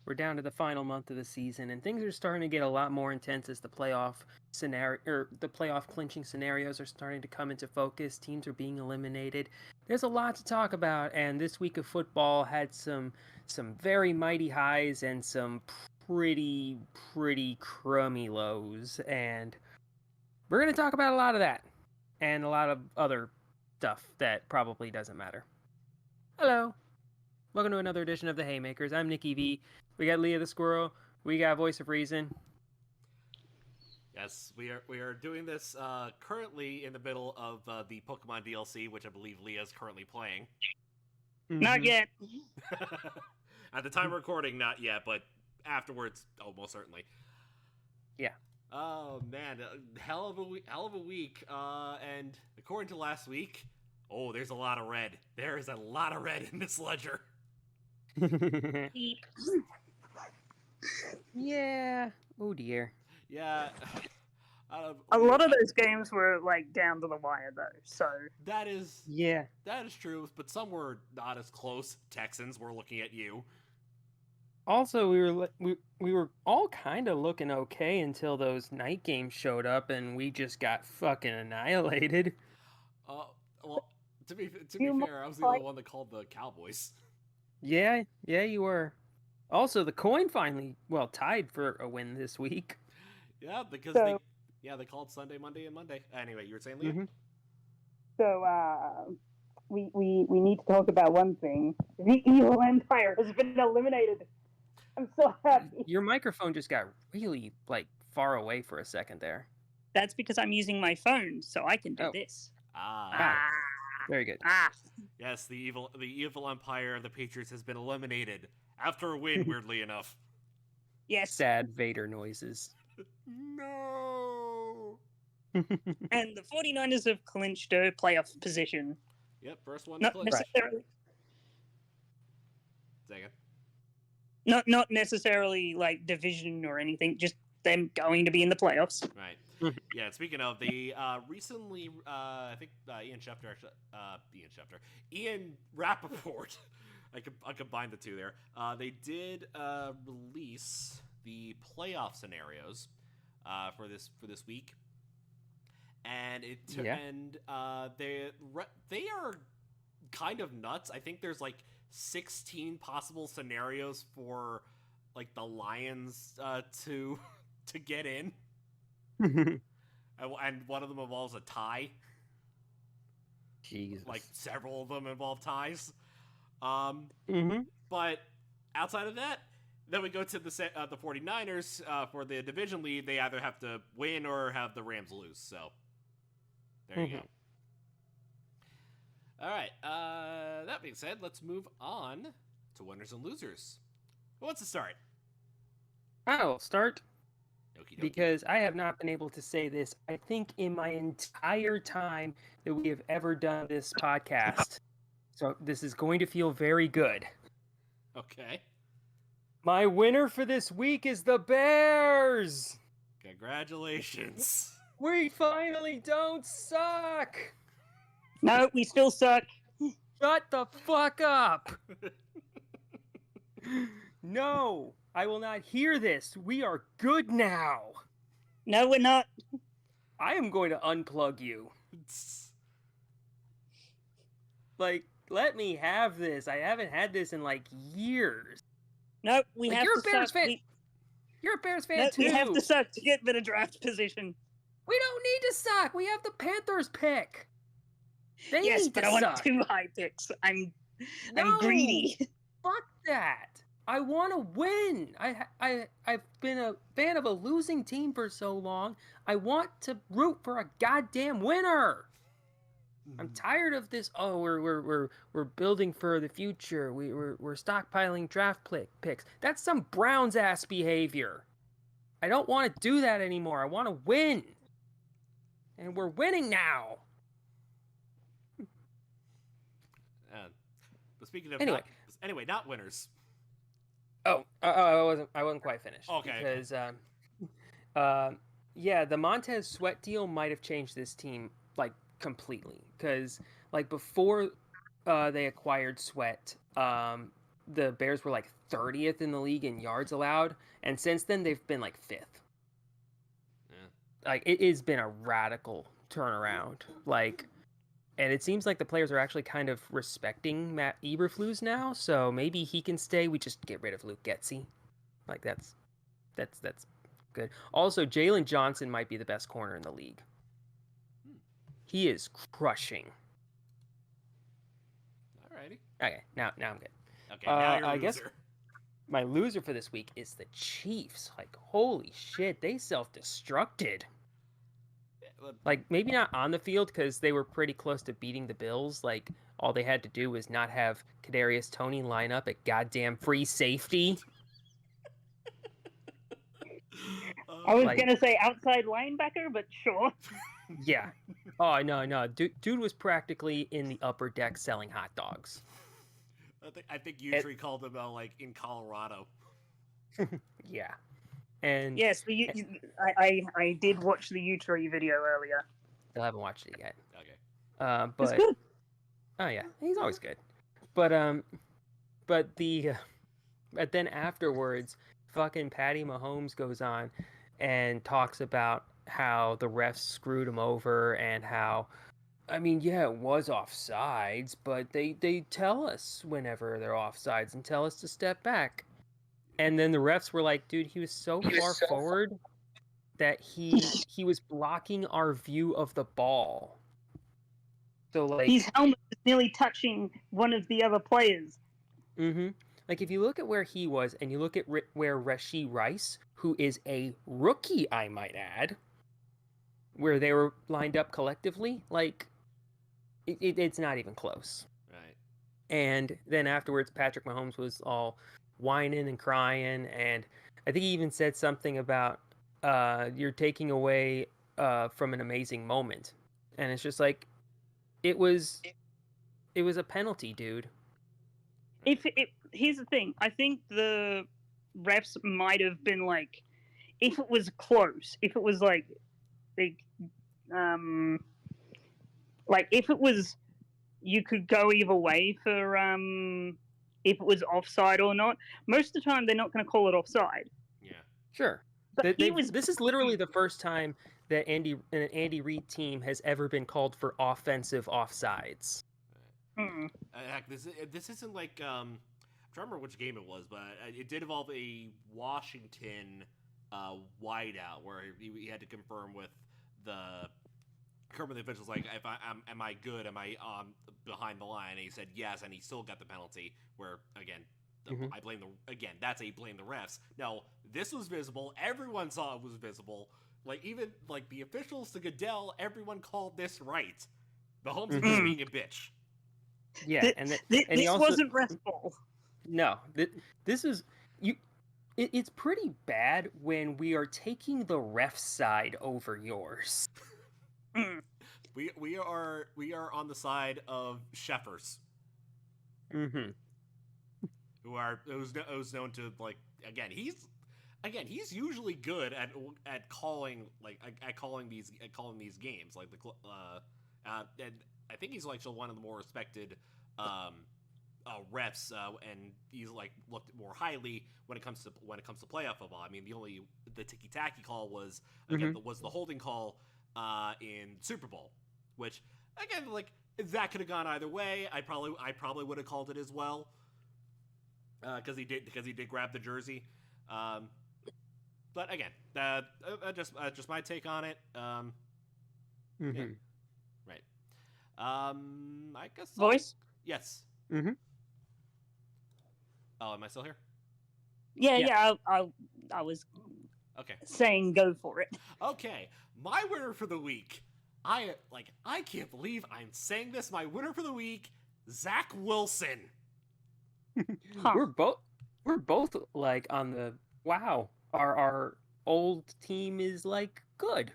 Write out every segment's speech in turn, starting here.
we're down to the final month of the season, and things are starting to get a lot more intense as the playoff clinching scenarios are starting to come into focus. Teams are being eliminated. There's a lot to talk about, and this week of football had some very mighty highs and some pretty crummy lows, and we're going to talk about a lot of that and a lot of other stuff that probably doesn't matter. Hello. Welcome to another edition of the Haymakers. I'm Nikki V. We got Leah the Squirrel. We got Voice of Reason. Yes, we are doing this currently in the middle of the Pokemon DLC, which I believe Leah's currently playing. Mm-hmm. Not yet. At the time of recording, not yet, but afterwards, most certainly. Yeah. Oh man, hell of a week. And according to last week, there's a lot of red. There is a lot of red in this ledger. Yeah. Oh dear. Yeah. A lot of those games were like down to the wire though, so that is true, but some were not as close. Texans were looking at you. Also, we were all kind of looking okay until those night games showed up, and we just got fucking annihilated. Well, to be fair, I was the only one that called the Cowboys. Yeah, you were. Also, the coin finally tied for a win this week. Yeah, because they called Sunday, Monday, and Monday. Anyway, you were saying, Leah? Mm-hmm. So we need to talk about one thing. The evil empire has been eliminated. I'm so happy. Your microphone just got really far away for a second there. That's because I'm using my phone, so I can do this. Very good. Yes, the evil empire of the Patriots has been eliminated after a win, weirdly enough. Yes. Sad Vader noises. No. And the 49ers have clinched a playoff position. Yep, first one. Not necessarily. Second. Not necessarily like division or anything. Just them going to be in the playoffs. Right. Yeah. Speaking of, they recently, I think Ian Rappaport. I combined the two there. They did release the playoff scenarios for this week, and they are kind of nuts. I think there's 16 possible scenarios for the Lions to get in. And one of them involves a tie. Jesus. Several of them involve ties. Mm-hmm. But outside of that, then we go to the 49ers for the division lead. They either have to win or have the Rams lose. So there you go. All right. That being said, let's move on to winners and losers. Who wants to start? I'll start. Okey-dokey. Because I have not been able to say this, I think, in my entire time that we have ever done this podcast. So this is going to feel very good. Okay. My winner for this week is the Bears! Congratulations. We finally don't suck! No, we still suck. Shut the fuck up! No! I will not hear this. We are good now. No, we're not. I am going to unplug you. Let me have this. I haven't had this in years. No, we have you're to a Bears suck. fan. You're a Bears fan too. We have to suck to get better draft position. We don't need to suck. We have the Panthers pick. They yes, need but to I want suck. 2 high picks. I'm greedy. Fuck that. I want to win. I've been a fan of a losing team for so long. I want to root for a goddamn winner. I'm tired of this. Oh, we're building for the future. We're stockpiling draft picks. That's some Browns ass behavior. I don't want to do that anymore. I want to win, and we're winning now. But speaking of not winners. Oh, I wasn't quite finished. Okay. Because the Montez Sweat deal might have changed this team completely. Because before they acquired Sweat, the Bears were like 30th in the league in yards allowed, and since then they've been like 5th. Yeah. Like it has been a radical turnaround. Like, and it seems like the players are actually kind of respecting Matt Eberflus now, so maybe he can stay. We just get rid of Luke Getsy. Like that's good. Also, Jalen Johnson might be the best corner in the league. He is crushing. Alrighty. Okay, now I'm good. Okay, now you're a I loser. guess my loser for this week is the Chiefs. Like, holy shit, they self-destructed. Like, maybe not on the field because they were pretty close to beating the Bills. Like, all they had to do was not have Kadarius Toney line up at goddamn free safety. I was Like- gonna say outside linebacker, but sure. Yeah. Oh, no. Dude was practically in the upper deck selling hot dogs. I think Utri called him like in Colorado. Yeah. And Yes, I did watch the Utri video earlier. I haven't watched it yet. Okay. It's But good. oh yeah, he's always good. But then afterwards, fucking Patty Mahomes goes on and talks about how the refs screwed him over and how, I mean, yeah, it was offsides, but they tell us whenever they're offsides and tell us to step back. And then the refs were like, dude, he was so far forward that he was blocking our view of the ball. So like His helmet is nearly touching one of the other players. Mm-hmm. Like, if you look at where he was and you look at where Rashee Rice, who is a rookie, I might add, where they were lined up collectively, like, it's not even close. Right. And then afterwards, Patrick Mahomes was all whining and crying, and I think he even said something about, you're taking away from an amazing moment. And it's just like, it was a penalty, dude. Here's the thing, I think the refs might have been like, if it was close, if it was like if it was, you could go either way for if it was offside or not. Most of the time, they're not going to call it offside. Yeah. Sure. But This is literally the first time that an Andy Reid team has ever been called for offensive offsides. Heck, this isn't like I'm trying to remember which game it was, but it did involve a Washington wideout where he had to confirm with the officials, like, if am I good? Am I behind the line? And he said yes, and he still got the penalty. Where again, I blame that's a blame the refs. No, this was visible. Everyone saw it was visible. Like, even like the officials to Goodell, everyone called this right. Mahomes is just being a bitch. Yeah, This he also wasn't ref ball. No, this is you. It's pretty bad when we are taking the ref side over yours. We are on the side of Sheffers, Mm-hmm. who's known to, like, again he's usually good at calling these games, like and I think he's like one of the more respected refs, and he's like looked more highly when it comes to playoff football. I mean, the ticky tacky call was was the holding call in Super Bowl, which again, like, that could have gone either way. I probably would have called it as well, because he did grab the jersey. But again, just my take on it. Yeah. Right. I guess Voice? Yes. Mm-hmm. Oh, am I still here? Yeah. I was Okay. saying go for it. Okay. My winner for the week. I can't believe I'm saying this. My winner for the week, Zach Wilson. Huh. We're both like on the wow. Our old team is like good.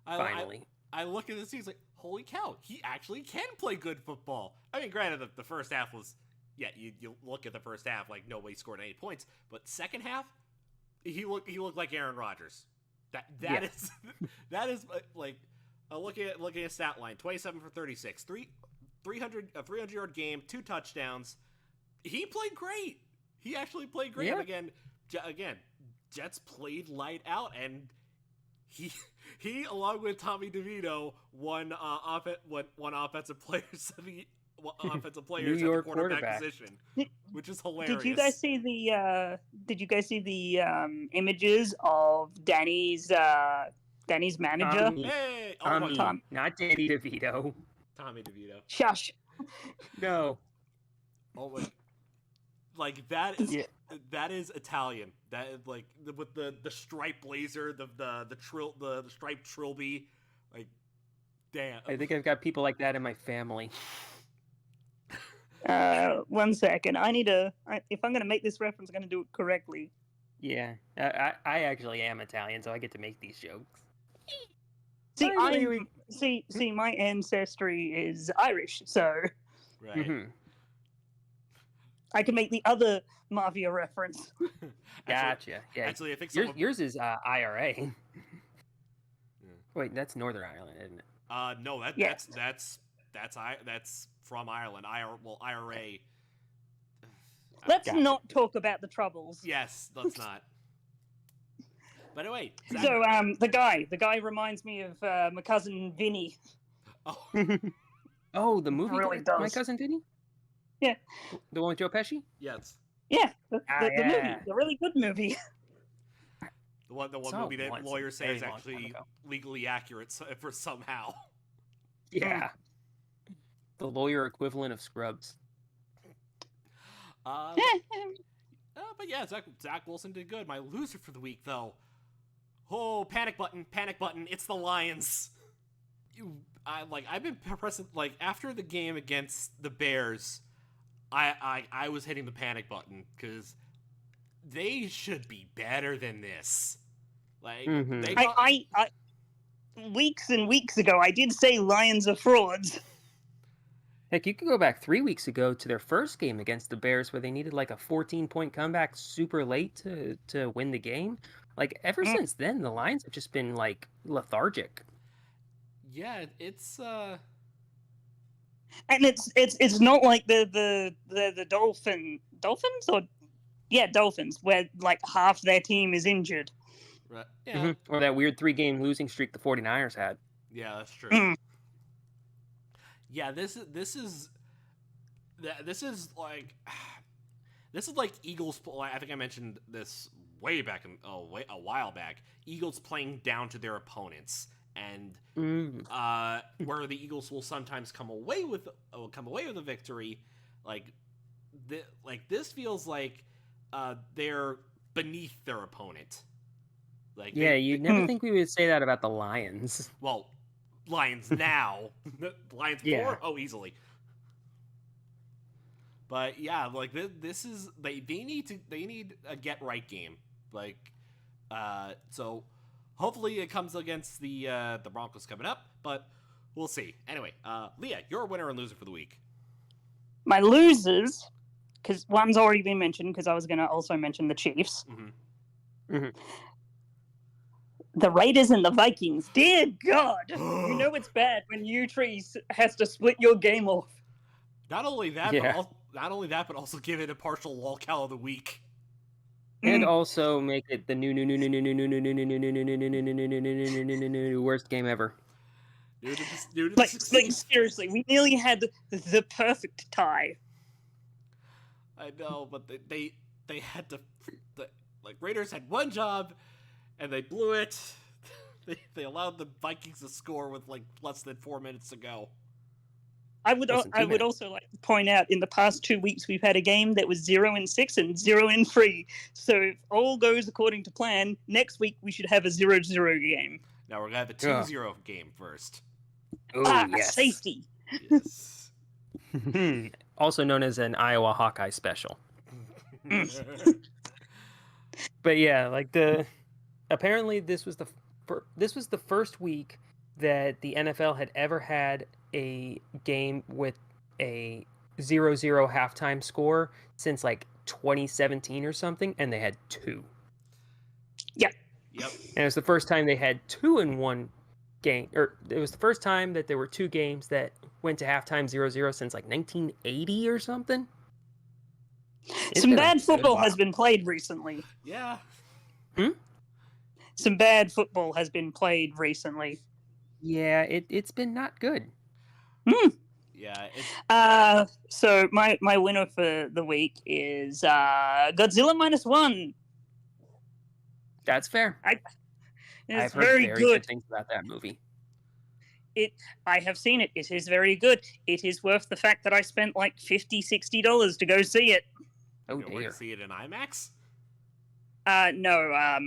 Finally. I look at this team, like, holy cow, he actually can play good football. I mean, granted, the first half was, yeah, you look at the first half, like, nobody scored any points, but second half, he looked like Aaron Rodgers. That is like, looking at his stat line, 27 for 36, 300 yard game, 2 touchdowns. He played great. he actually played great. Yeah. And again, Jets played light out, and he along with Tommy DeVito won offensive players of the offensive players at the York quarterback quarterback. position, Did- which is hilarious. Did you guys see the images of Danny's manager? Tommy, Hey, oh Tommy, Tom. not Danny DeVito. Tommy DeVito. Shush. No. Oh my, like that is Yeah. that is Italian. That is like with the striped blazer, the striped trilby, like damn. I think I've got people like that in my family. 1 second. If I'm gonna make this reference, I'm gonna do it correctly. Yeah, I actually am Italian, so I get to make these jokes. See, Finally, see, my ancestry is Irish, so Right. Mhm. I can make the other mafia reference. Gotcha. Yeah, Actually, I think someone. yours is IRA. Wait, that's Northern Ireland, isn't it? No, Yeah. that's from Ireland. IRA. Let's Gotcha. not talk about the troubles. Yes, let's not. But anyway, Zach, So, the guy reminds me of my cousin Vinny. oh, Oh, the movie. Really My does. cousin Vinny. Yeah. The one with Joe Pesci. yes, Yeah, the Yeah. movie, the really good movie. the one Saw movie that once, lawyers say very is long time actually ago. legally accurate for somehow. Yeah. The lawyer equivalent of Scrubs. Uh, but yeah, Zach Wilson did good. My loser for the week, though. Oh, panic button! It's the Lions. I've been pressing after the game against the Bears. I was hitting the panic button because they should be better than this. Like Mhm. they got, I weeks and weeks ago, I did say Lions are frauds. Heck, you could go back 3 weeks ago to their first game against the Bears, where they needed like a 14-point comeback super late to win the game. Like ever since then, the Lions have just been like lethargic. yeah, it's And it's not like the Dolphins where like half their team is injured. right, yeah, Mhm. Or that weird 3-game losing streak the 49ers had. yeah, that's true. Mm. Yeah, this is like Eagles. I think I mentioned this way back a while back. Eagles playing down to their opponents, and where the Eagles will sometimes come away with a victory. This feels like they're beneath their opponent. Yeah, you'd never think we would say that about the Lions. Well, Lions now. Lions before? Yeah. Oh, easily. But yeah, this is they need a get right game. So hopefully it comes against the Broncos coming up, but we'll see. Anyway, Leah, your winner and loser for the week. My losers, because one's already been mentioned, because I was going to also mention the Chiefs. Mm-hmm. The Raiders and the Vikings. Dear God, you know it's bad when U-Tree has to split your game off. Not only that, Yeah. but also give it a partial lolcow of the week. And also make it the worst game ever. Like seriously, we nearly had the perfect tie. I know, but they had to. Raiders had one job, and they blew it. They allowed the Vikings to score with less than 4 minutes to go. I would also like to point out in the past 2 weeks we've had a game that was 0-6 and 0-3. So if all goes according to plan, next week we should have a 0-0 game. Now we're gonna have a 2-0 game first. Oh, yes. Safety. Yes. Also known as an Iowa Hawkeye special. But yeah, apparently this was the first week that the NFL had ever had a game with a 0-0 halftime score since 2017 or something, and they had 2. Yeah. Yep. And it was the first time they had 2 in one game, or it was the first time that there were 2 games that went to halftime 0-0 since 1980 or something. Some bad football has been played recently. Yeah. Some bad football has been played recently. Yeah, it's been not good. Yeah. So my winner for the week is Godzilla -1. That's fair. It's I've heard very good. things about that movie. I have seen it. It is very good. It is worth the fact that I spent like $50-$60 to go see it. Oh dear. dear. To see it in IMAX? No,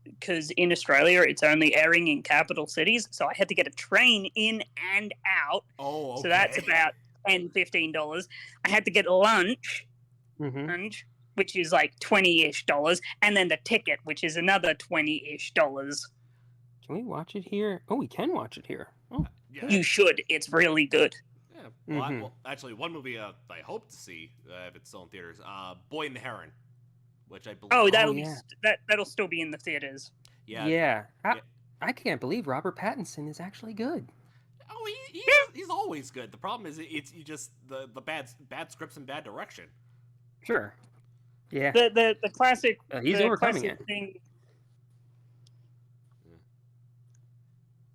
because in Australia it's only airing in capital cities, so I had to get a train in and out. Oh, okay. So that's about $10-$15. I had to get lunch, which is like $20-ish, and then the ticket, which is another $20-ish. Can we watch it here? Oh, we can watch it here. Oh, yeah. You should. It's really good. Yeah. Well, actually, one movie I hope to see if it's still in theaters, Boy and the Heron, which I believe. Oh, that'll still be in the theaters. Yeah. I can't believe Robert Pattinson is actually good. Oh, he's always good. The problem is it's just the bad scripts and bad direction. Sure. Yeah. The classic. He's overcoming it. Thing.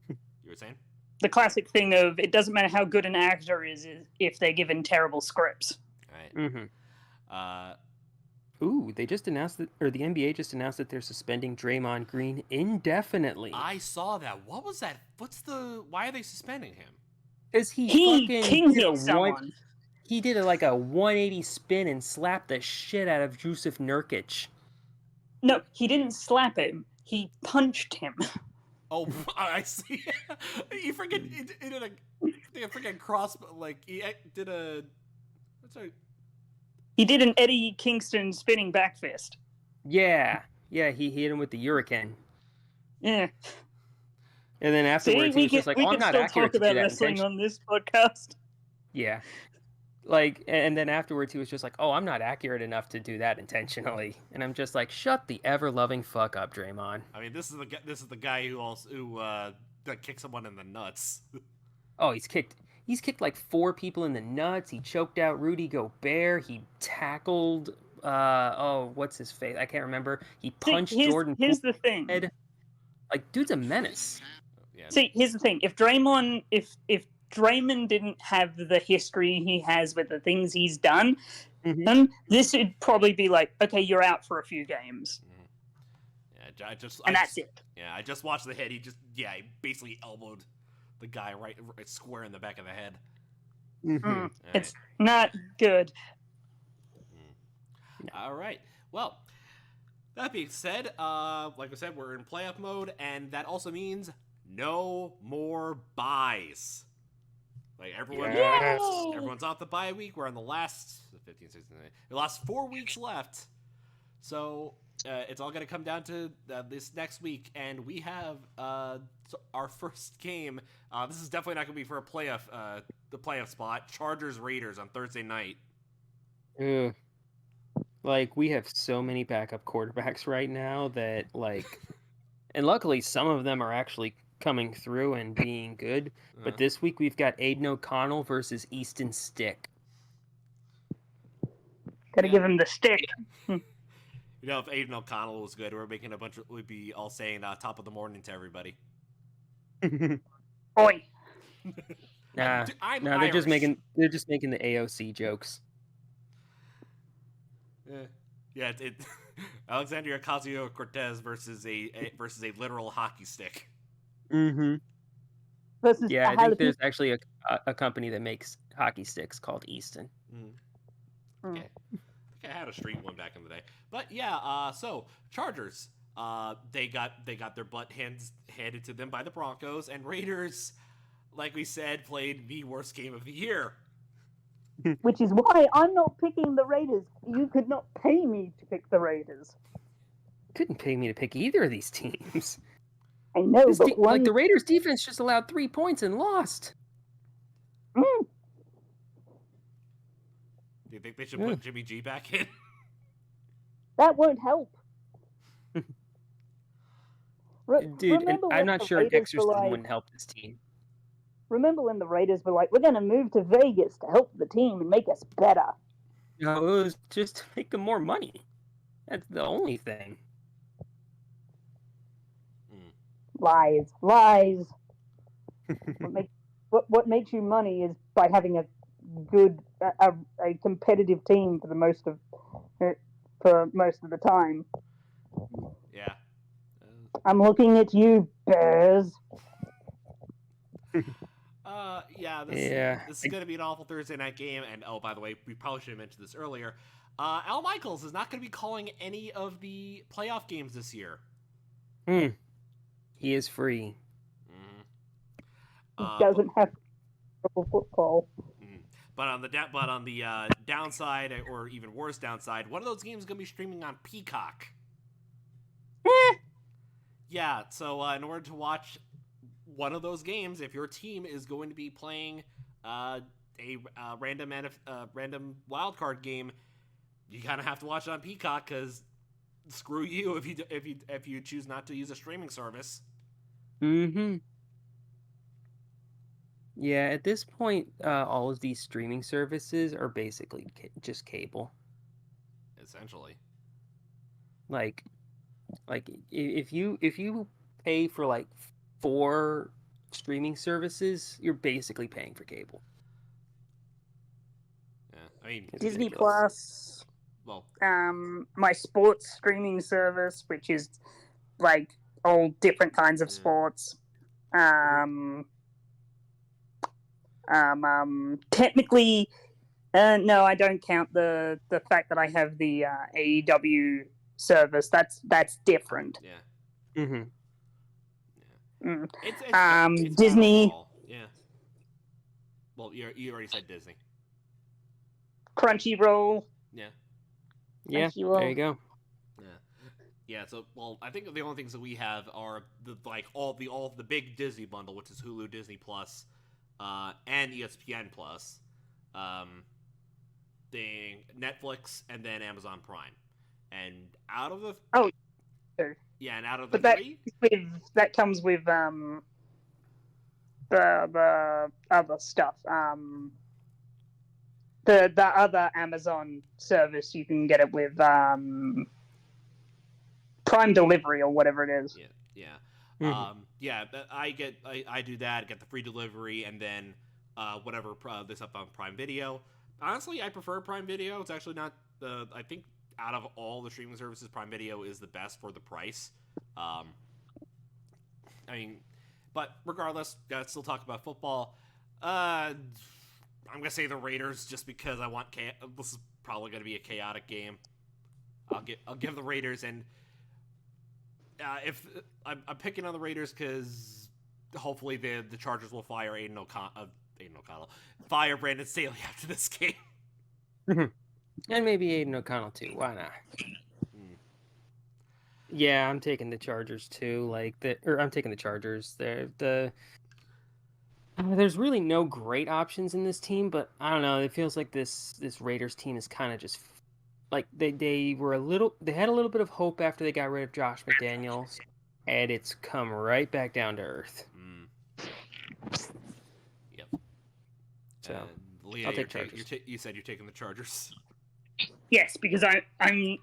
You were saying? The classic thing of it doesn't matter how good an actor is if they're given terrible scripts. Right. Ooh, they just announced that, or the NBA just announced that they're suspending Draymond Green indefinitely. I saw that. What was that? Why are they suspending him? Because he kinged someone. He did like a 180 spin and slapped the shit out of Jusuf Nurkic. No, he didn't slap him. He punched him. Oh, I see. He freaking did a freaking cross, like he did a. Sorry. He did an Eddie Kingston spinning back fist. Yeah, he hit him with the hurricane. Yeah. And then afterwards, he was just like, "Oh, I'm not accurate to do that wrestling on this podcast." Yeah. Like, and then afterwards, he was just like, "Oh, I'm not accurate enough to do that intentionally," and I'm just like, "Shut the ever-loving fuck up, Draymond." I mean, this is the guy who that kicked someone in the nuts. Oh, he's kicked like 4 people in the nuts. He choked out Rudy Gobert. He tackled what's his face? I can't remember. He punched Jordan. Here's the thing. Like, dude's a menace. Yeah. See, here's the thing. If Draymond didn't have the history he has with the things he's done, then this would probably be like, okay, you're out for a few games. Yeah, that's it. Yeah, I just watched the hit. He basically elbowed the guy right square in the back of the head. Right. It's not good. All right. Well, that being said, like I said, we're in playoff mode, and that also means no more buys. Like everyone's off the bye week. We're on the last 15, 16, the last 4 weeks left. So it's all going to come down to this next week, and we have our first game. This is definitely not going to be for a the playoff spot. Chargers Raiders on Thursday night. Ugh. Like, we have so many backup quarterbacks right now that, like, and luckily some of them are actually coming through and being good. But this week we've got Aiden O'Connell versus Easton Stick. Gotta give him the stick. You know, if Aiden O'Connell was good, we'd be all saying top of the morning to everybody. Oi. Nah, they're just making the AOC jokes. Yeah, Alexandria Ocasio-Cortez versus a literal hockey stick. Mm-hmm. Yeah, I think there's actually a company that makes hockey sticks called Easton. Okay. I had a street one back in the day. But yeah, so Chargers, they got their butt handed to them by the Broncos, and Raiders, like we said, played the worst game of the year. Which is why I'm not picking the Raiders. You could not pay me to pick the Raiders. Couldn't pay me to pick either of these teams. I know, but like the Raiders' defense just allowed 3 points and lost. Do you think they should put Jimmy G back in? That won't help. Dude, I'm not sure exorcism wouldn't help this team. Remember when the Raiders were like, we're going to move to Vegas to help the team and make us better? No, it was just to make them more money. That's the only thing. Lies. What makes you money is by having a good, a competitive team for most of the time. Yeah. I'm looking at you, Bears. This is going to be an awful Thursday night game. And oh, by the way, we probably should have mentioned this earlier. Al Michaels is not going to be calling any of the playoff games this year. He is free. He doesn't have football. But on the downside, or even worse downside, one of those games is going to be streaming on Peacock. Yeah, so in order to watch one of those games, if your team is going to be playing a random wildcard game, you kind of have to watch it on Peacock, because screw you if you choose not to use a streaming service. Yeah, at this point, all of these streaming services are basically just cable. Essentially. Like if you pay for like 4 streaming services, you're basically paying for cable. Yeah, I mean Disney Plus. Well, my sports streaming service, which is like all different kinds of sports. Technically, no, I don't count the fact that I have the AEW service. That's different. Yeah. Mm. It's Disney. Yeah. Well, you already said Disney. Crunchyroll. Yeah. Yeah. Crunchyroll. There you go. Yeah. So, well, I think the only things that we have are all the big Disney bundle, which is Hulu, Disney Plus, and ESPN Plus, Netflix, and then Amazon Prime. And out of the and out of the three, that comes with the other stuff. The other Amazon service, you can get it with Prime Delivery or whatever it is. Yeah. I do that, get the free delivery, and then whatever this up on Prime Video. Honestly, I prefer Prime Video. It's actually not I think out of all the streaming services, Prime Video is the best for the price. I mean, but regardless, gotta still talk about football. I'm gonna say the Raiders just because I want this is probably gonna be a chaotic game. I'll give the Raiders, and if I'm picking on the Raiders because hopefully the Chargers will fire Aiden O'Connell, fire Brandon Staley after this game. And maybe Aiden O'Connell too. Why not? Yeah, I'm taking the Chargers too. I'm taking the Chargers. There's really no great options in this team, but I don't know. It feels like this Raiders team is kind of just like they had a little bit of hope after they got rid of Josh McDaniels, and it's come right back down to earth. Yep. So Leah, I'll take Chargers. You said you're taking the Chargers. Yes, because I'm.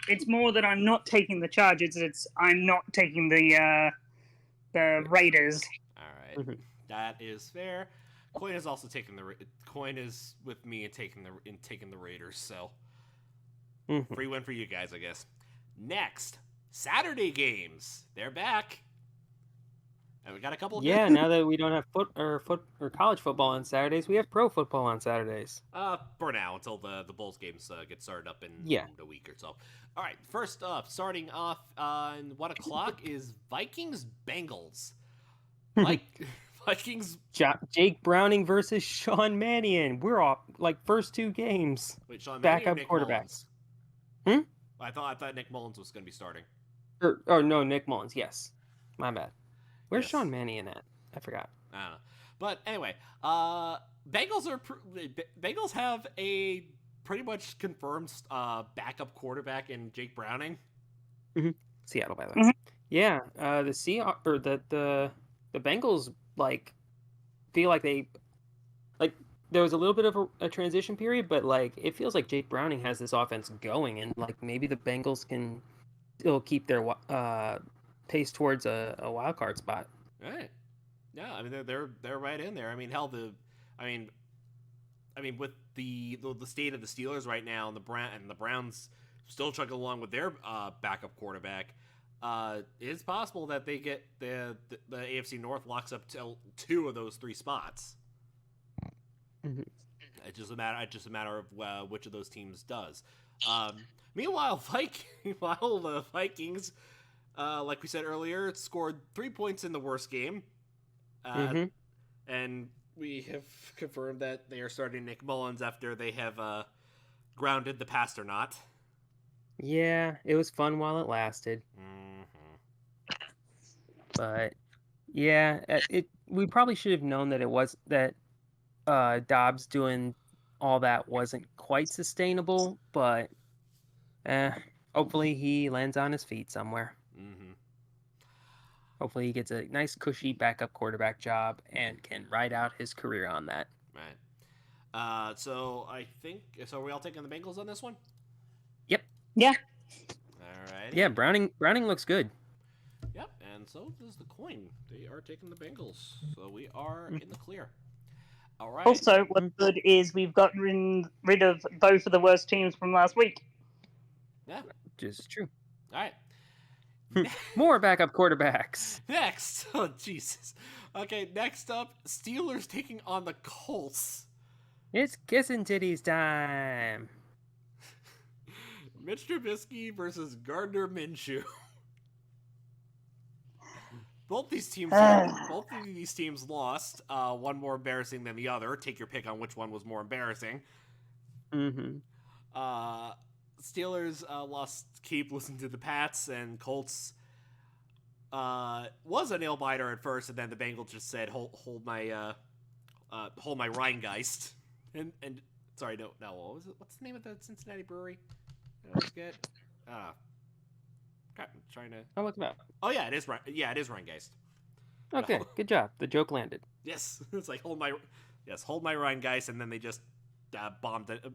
It's more that I'm not taking the Chargers. It's I'm not taking the Raiders. All right, That is fair. Coin is also taking Coin is with me and taking the Raiders. So free win for you guys, I guess. Next, Saturday games. They're back. And we got a couple. Yeah, now that we don't have college football on Saturdays, we have pro football on Saturdays. For now, until the Bulls games get started up in a week or so. All right, first up, starting off on 1 o'clock is Vikings Bengals. Vikings. Jake Browning versus Sean Mannion. We're off first 2 games. Wait, Sean Mannion backup quarterbacks. Mullins? I thought Nick Mullins was going to be starting. No, Nick Mullins. Yes, my bad. Where's Yes. Sean Mannion at? I forgot. I don't know. But anyway, Bengals have a pretty much confirmed backup quarterback in Jake Browning. Seattle, by the way. Yeah, the Bengals feel like they there was a little bit of a transition period, but like it feels like Jake Browning has this offense going, and like maybe the Bengals can still keep their pace towards a wild card spot. Right. Yeah, I mean they're right in there. I mean, hell, I mean, with the state of the Steelers right now, and the Browns still chugging along with their backup quarterback. It's possible that they get the AFC North locks up till 2 of those 3 spots. Mm-hmm. It's just a matter of which of those teams does. Meanwhile, the Vikings, like we said earlier, scored 3 points in the worst game, and we have confirmed that they are starting Nick Mullins after they have grounded the Pasternaut. Yeah, it was fun while it lasted. But yeah, we probably should have known that it was that Dobbs doing all that wasn't quite sustainable, but hopefully he lands on his feet somewhere. Hopefully he gets a nice cushy backup quarterback job and can ride out his career on that. Right. So I think are we all taking the Bengals on this one? Yep. Yeah. All right. Yeah, Browning looks good. Yep, and so does the coin. They are taking the Bengals, so we are in the clear. All right. Also, what's good is we've gotten rid of both of the worst teams from last week. Yeah. Which is true. All right. More backup quarterbacks. Next. Oh, Jesus. Okay, next up, Steelers taking on the Colts. It's kissing titties time. Mitch Trubisky versus Gardner Minshew. Both of these teams lost. One more embarrassing than the other. Take your pick on which one was more embarrassing. Steelers lost keep listening to the Pats, and Colts was a nail biter at first, and then the Bengals just said hold my Rheingeist. And sorry, no, what was it? What's the name of the Cincinnati brewery? I forget. I'm trying to. I'll look it up. Oh yeah, it is Rheingeist. Okay, good job. The joke landed. Yes, it's like hold my Rheingeist, and then they just bombed it.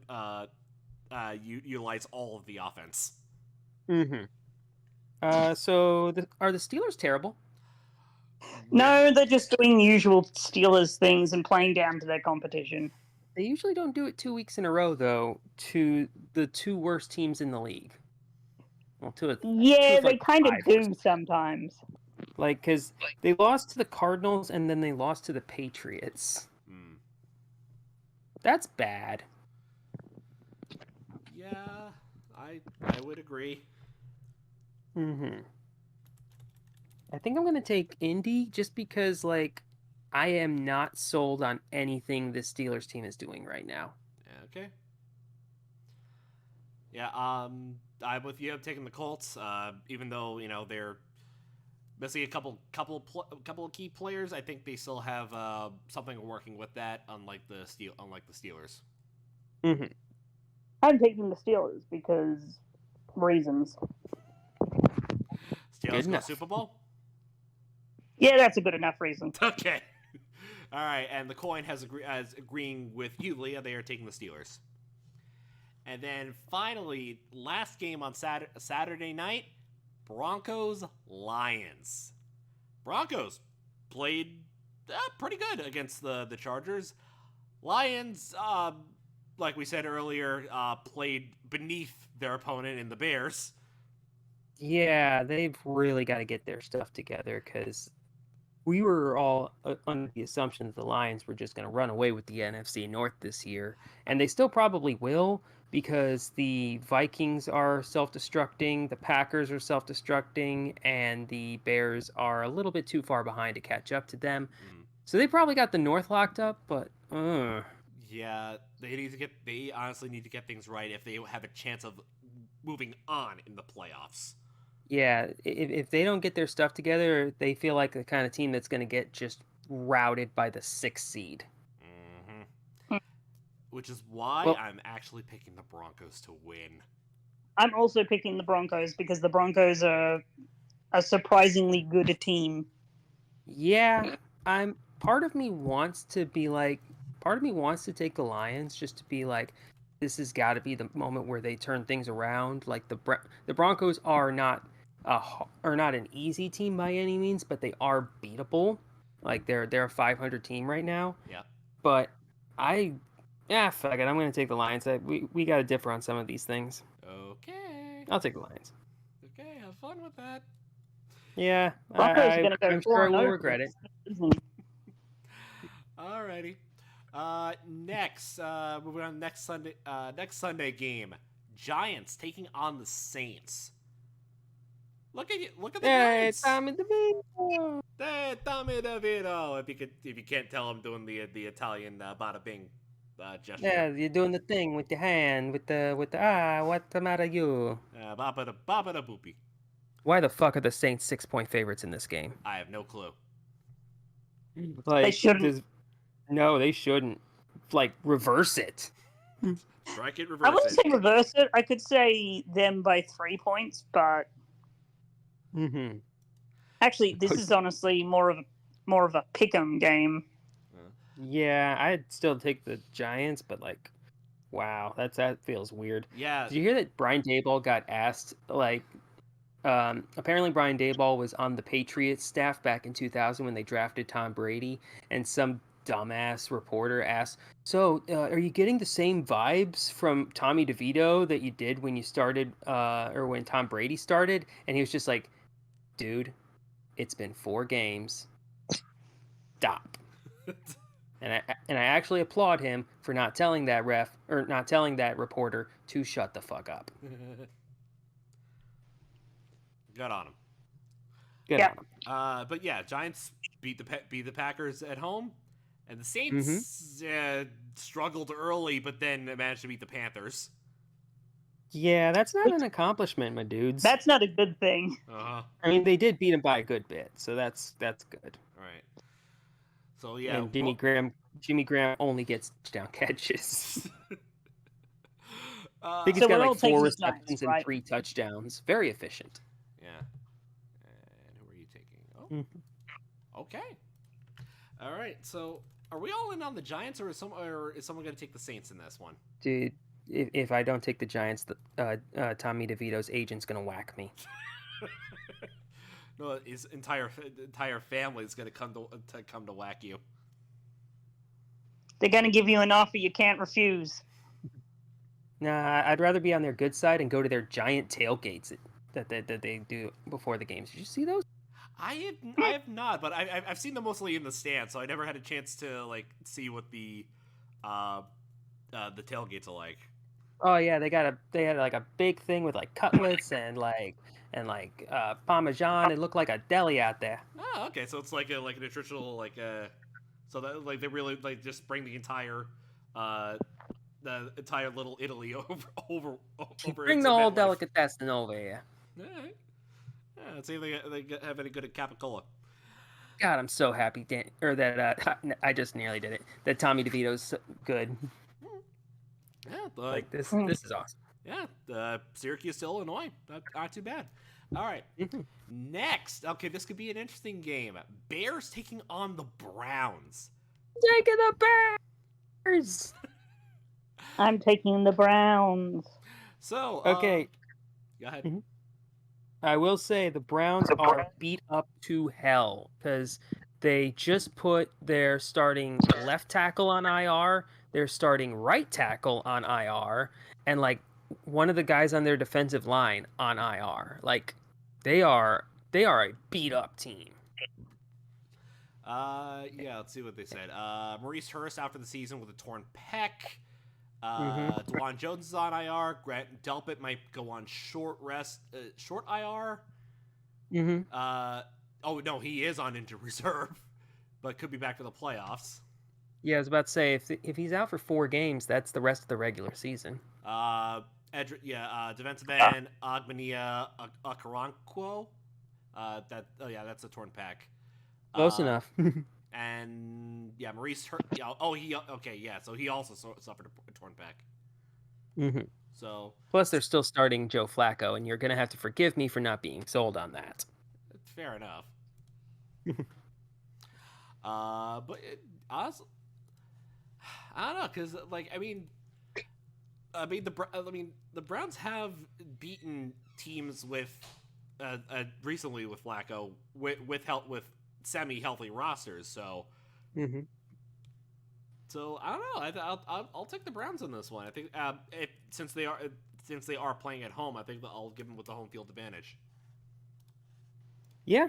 Utilize all of the offense. So are the Steelers terrible? No, they're just doing usual Steelers things and playing down to their competition. They usually don't do it 2 weeks in a row, though, to the 2 worst teams in the league. Well, they kind of do sometimes. Like, because they lost to the Cardinals and then they lost to the Patriots. That's bad. Yeah, I would agree. I think I'm going to take Indy just because, like, I am not sold on anything the Steelers team is doing right now. Okay. Yeah, I'm with you. I'm taking the Colts, even though they're missing a couple of key players. I think they still have something working with that, unlike the Steelers. I'm taking the Steelers because reasons. Steelers go Super Bowl? Yeah, that's a good enough reason. Okay. All right, and the coin has agreeing with you, Leah. They are taking the Steelers. And then finally, last game on Saturday night, Broncos-Lions. Broncos played pretty good against the Chargers. Lions, like we said earlier, played beneath their opponent in the Bears. Yeah, they've really got to get their stuff together because we were all under the assumption that the Lions were just going to run away with the NFC North this year. And they still probably will because the Vikings are self-destructing, the Packers are self-destructing, and the Bears are a little bit too far behind to catch up to them. So they probably got the North locked up, but... Yeah, they honestly need to get things right if they have a chance of moving on in the playoffs. Yeah, if they don't get their stuff together, they feel like the kind of team that's going to get just routed by the 6th seed. Which is why I'm actually picking the Broncos to win. I'm also picking the Broncos because the Broncos are a surprisingly good team. Yeah, part of me wants to be like, part of me wants to take the Lions just to be like, this has got to be the moment where they turn things around. Like the Broncos are not an easy team by any means, but they are beatable. Like they're a 500 team right now. Yeah. But fuck it. I'm gonna take the Lions. We got to differ on some of these things. Okay. I'll take the Lions. Okay, have fun with that. Yeah, Broncos are going to go I'm sure I 4-0 will for regret it. this season. Alrighty. Next, moving on to next Sunday game. Giants taking on the Saints. Look at the Giants. Tommy DeVito. Hey, Tommy DeVito. If you can't tell, I'm doing the Italian bada bing gesture. Yeah, you're doing the thing with your hand, with the what's the matter, you? Baba da boopy. Why the fuck are the Saints 6-point favorites in this game? I have no clue. Like, They shouldn't. No, they shouldn't. Like, reverse it. Strike it, I reverse wouldn't it. say reverse it. I could say them by 3 points, but Mm-hmm. actually, this is honestly more of a pick'em game. Yeah, I'd still take the Giants, but like, wow, that feels weird. Yeah. Did you hear that Brian Daboll got asked, like, apparently Brian Daboll was on the Patriots staff back in 2000 when they drafted Tom Brady, and some dumbass reporter asked, so are you getting the same vibes from Tommy DeVito that you did when you started, or when Tom Brady started? And he was just like, dude, it's been 4 games. Stop. And I actually applaud him for not telling that reporter to shut the fuck up. Good on him. Good Yeah. on him. But yeah, Giants beat the Packers at home, and the Saints struggled early, but then managed to beat the Panthers. Yeah, that's not an accomplishment, my dudes. That's not a good thing. Uh-huh. I mean, they did beat him by a good bit, so that's good. All right. So yeah, And Jimmy Graham only gets touchdown catches. I think he's So got we're all like 4 taking the receptions Giants, and right? 3 touchdowns. Very efficient. Yeah. And who are you taking? Oh. Okay. All right. So are we all in on the Giants, or is someone going to take the Saints in this one? Dude, if I don't take the Giants, Tommy DeVito's agent's gonna whack me. No, his entire family is going to come to whack you. They're going to give you an offer you can't refuse. Nah, I'd rather be on their good side and go to their giant tailgates that they do before the games. Did you see those? I have not, but I've seen them mostly in the stands, so I never had a chance to like see what the tailgates are like. Oh yeah, they had like a big thing with like cutlets and Parmesan. It looked like a deli out there. Oh, okay. So it's like a nutritional so that like they really like just bring the entire little Italy over. Bring the whole delicatessen over here. All right. Yeah, let's see if they have any good at Capicola. God, I'm so happy that I just nearly did it. That Tommy DeVito's good. Yeah, like this is awesome. Yeah, Syracuse to Illinois, not too bad. All right, next. Okay, this could be an interesting game. Bears taking on the Browns. Taking the Bears. I'm taking the Browns. So okay, go ahead. Mm-hmm. I will say the Browns are beat up to hell because they just put their starting left tackle on IR, their starting right tackle on IR, and like one of the guys on their defensive line on IR. Like they are a beat up team. Yeah, let's see what they said. Maurice Hurst out for the season with a torn pec. Dwan Jones is on IR. Grant Delpit might go on short IR. Oh no, he is on injured reserve, but could be back for the playoffs. Yeah, I was about to say if he's out for 4 games, that's the rest of the regular season. Defensive end Agmania Okoronkwo. That's a torn pec. Close enough. And yeah, Maurice hurt. Yeah, so he also suffered a torn pec. Mm-hmm. So plus, they're still starting Joe Flacco, and you're gonna have to forgive me for not being sold on that. Fair enough. But honestly, I don't know, because the Browns have beaten teams with recently with Flacco with semi-healthy rosters. So Mm-hmm. so I don't know. I'll take the Browns in this one. I think since they are playing at home, I think that I'll give them with the home field advantage. Yeah.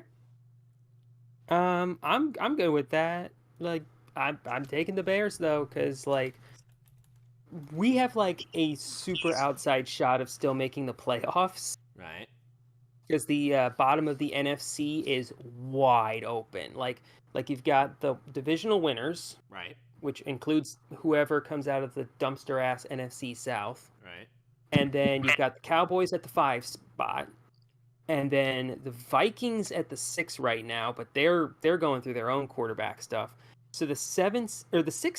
I'm good with that. Like, I'm taking the Bears though, because like we have like a super outside shot of still making the playoffs. Right. Because the bottom of the NFC is wide open. Like you've got the divisional winners, Right. which includes whoever comes out of the dumpster ass NFC South, Right. and then you've got the Cowboys at the 5 spot, and then the Vikings at the 6 right now, but they're going through their own quarterback stuff. So the 6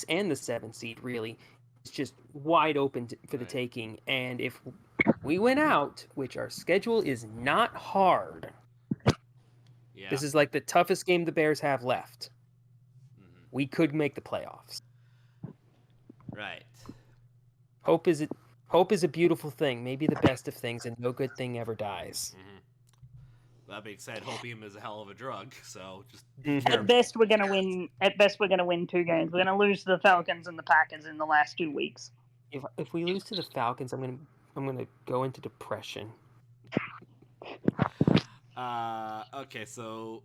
and the 7 seed really is just wide open for the Right. taking. And if we win out, which our schedule is not hard, Yeah. this is like the toughest game the Bears have left. Mm-hmm. We could make the playoffs. Right. Hope is a beautiful thing, maybe the best of things, and no good thing ever dies. Mm-hmm. That being said, hopium is a hell of a drug, so just Mhm. At best, we're going to win. At best, we're going to win 2 games. We're going to lose to the Falcons and the Packers in the last 2 weeks. If we lose to the Falcons, I'm gonna go into depression. Okay, so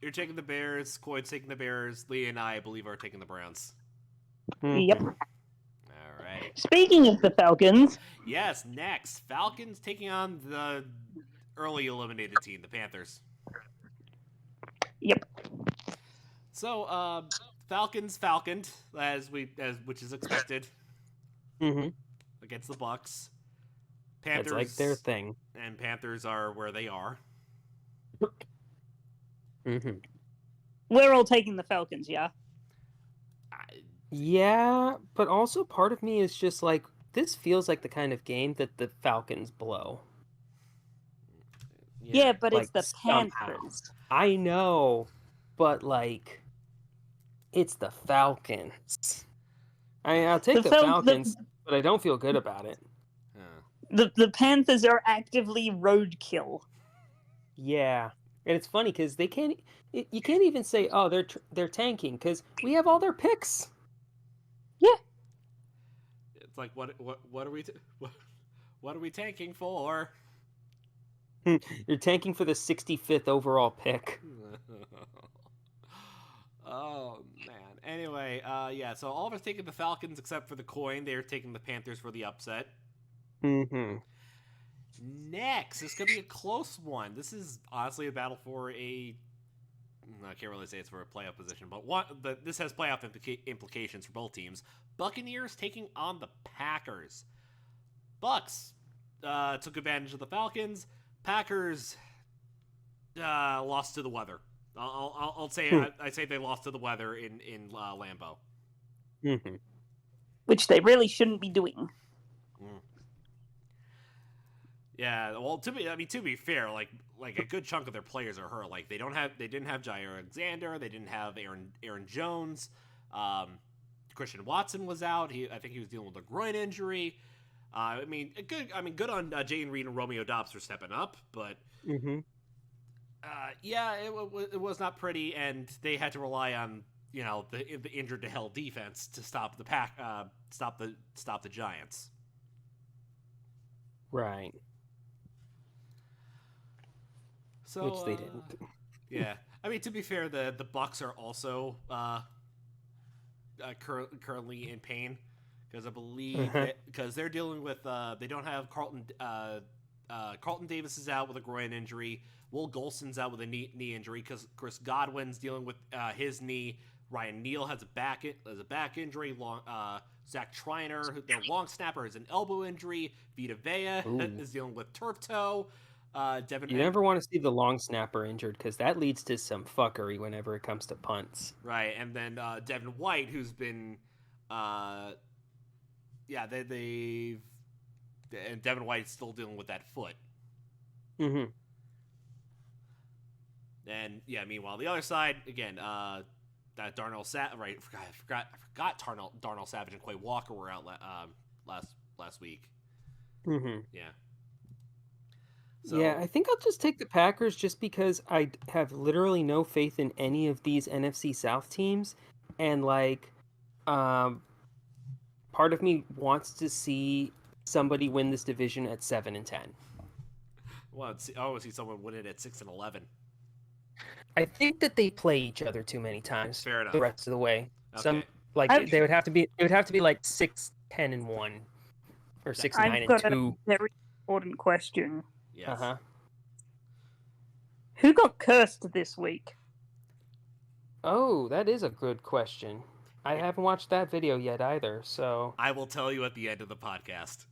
you're taking the Bears, Coy's taking the Bears, Lee and I believe are taking the Browns. Yep. All right. Speaking of the Falcons, Yes, next, Falcons taking on the early eliminated team, the Panthers. Yep. So, Falcons falconed which is expected Mm-hmm. against the Bucks. Panthers That's like their thing. and Panthers are where they are. Mm-hmm. we're all taking the Falcons, yeah? Yeah, but also part of me is just like, this feels like the kind of game that the Falcons blow. Yeah, but like, it's the somehow. Panthers. I know, but like, it's the Falcons. I'll take the Falcons, but I don't feel good about it. The Panthers are actively roadkill. Yeah, and it's funny because they can't. You can't even say, "Oh, they're tanking," because we have all their picks. Yeah. It's like what are we what are we tanking for? You're tanking for the 65th overall pick. Oh man. Anyway, yeah. So all of us taking the Falcons except for the coin. They're taking the Panthers for the upset. Mm-hmm. Next, this could be a close one. This is honestly a battle for a. I can't really say it's for a playoff position, but this has playoff implications for both teams. Buccaneers taking on the Packers. Bucks took advantage of the Falcons. Packers lost to the weather. I'll say I say they lost to the weather in Lambeau. Mm-hmm. Which they really shouldn't be doing. Yeah, well, to be fair, like a good chunk of their players are hurt. Like they didn't have Jair Alexander, they didn't have Aaron Jones. Christian Watson was out. I think he was dealing with a groin injury. Good on Jayden Reed and Romeo Doubs for stepping up, but yeah, it was not pretty, and they had to rely on the injured to hell defense to stop the Giants. Right. So, which they didn't. Yeah, I mean, to be fair, the Bucks are also currently in pain because I believe because they're dealing with they don't have Carlton. Carlton Davis is out with a groin injury. Will Golson's out with a knee injury because Chris Godwin's dealing with his knee. Ryan Neal has a back injury. Zach Triner, their long snapper, has an elbow injury. Vita Vea is dealing with turf toe. You never want to see the long snapper injured because that leads to some fuckery whenever it comes to punts. Right, and then Devin White, who's been, and Devin White's still dealing with that foot. Mm-hmm. And yeah, meanwhile, the other side again, Darnell right? I forgot Darnell Savage and Quay Walker were out last week. Mm-hmm. Yeah. So, yeah, I think I'll just take the Packers just because I have literally no faith in any of these NFC South teams, and part of me wants to see somebody win this division at 7-10. Well, I want to see someone win it at 6-11. I think that they play each other too many times. Fair enough. The rest of the way, Okay. they would have to be. It would have to be like 6-10-1, or 6-9-2. I've got a very important question. Yes. Uh-huh. Who got cursed this week? Oh, that is a good question. I haven't watched that video yet either, so... I will tell you at the end of the podcast.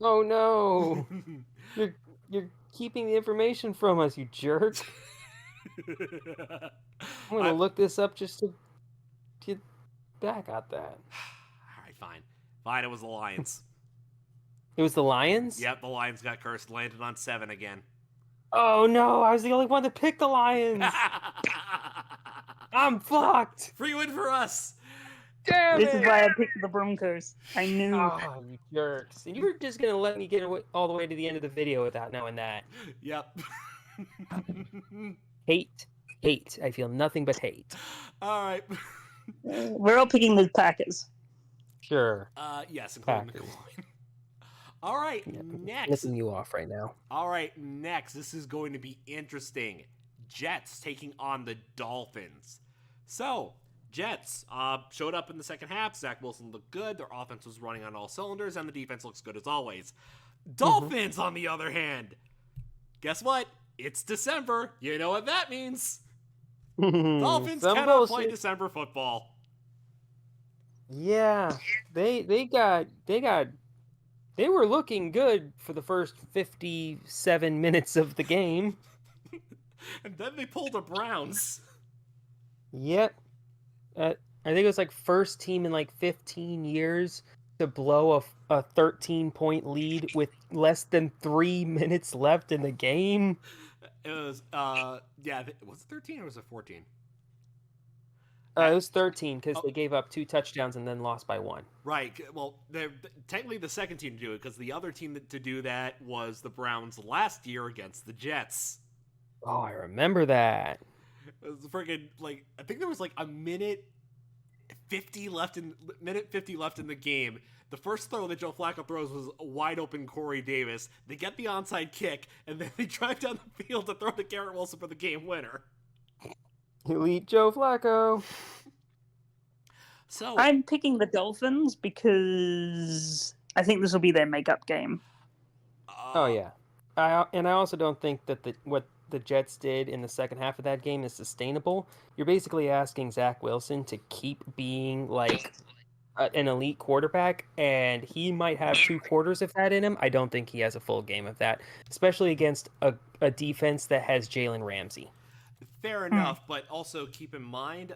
Oh no! You're keeping the information from us, you jerk. I'm gonna look this up just to get back at that. Alright, fine. Fine, it was the Lions. It was the Lions? Yep, the Lions got cursed, landed on 7 again. Oh no, I was the only one to pick the Lions! I'm fucked! Free win for us! Damn This it! is why I picked the Broncos. I knew. Oh, you jerks. And you were just gonna let me get all the way to the end of the video without knowing that. Yep. Hate. I feel nothing but hate. Alright. We're all picking the Packers. Sure. Yes, including the Packers. coin. Alright, Yeah, next. Missing you off right now. Alright, next. This is going to be interesting. Jets taking on the Dolphins. So, Jets showed up in the second half. Zach Wilson looked good. Their offense was running on all cylinders, and the defense looks good as always. Dolphins, on the other hand, guess what? It's December. You know what that means. Dolphins cannot play December football. Yeah, they were looking good for the first 57 minutes of the game. And then they pulled the Browns. Yep. I think it was like first team in like 15 years to blow a 13-point lead with less than 3 minutes left in the game. It was, was it 13 or was it 14? It was 13 because they gave up 2 touchdowns and then lost by 1. Right. Well, they're technically the second team to do it because the other team to do that was the Browns last year against the Jets. Oh, I remember that. It was freaking I think there was like a minute 50 left in the game. The first throw that Joe Flacco throws was a wide open Corey Davis. They get the onside kick and then they drive down the field to throw to Garrett Wilson for the game winner. Elite Joe Flacco. So I'm picking the Dolphins because I think this will be their makeup game. Oh yeah, I also don't think that what the Jets did in the second half of that game is sustainable. You're basically asking Zach Wilson to keep being like an elite quarterback, and he might have 2 quarters of that in him. I don't think he has a full game of that, especially against a defense that has Jalen Ramsey. Fair enough, but also keep in mind,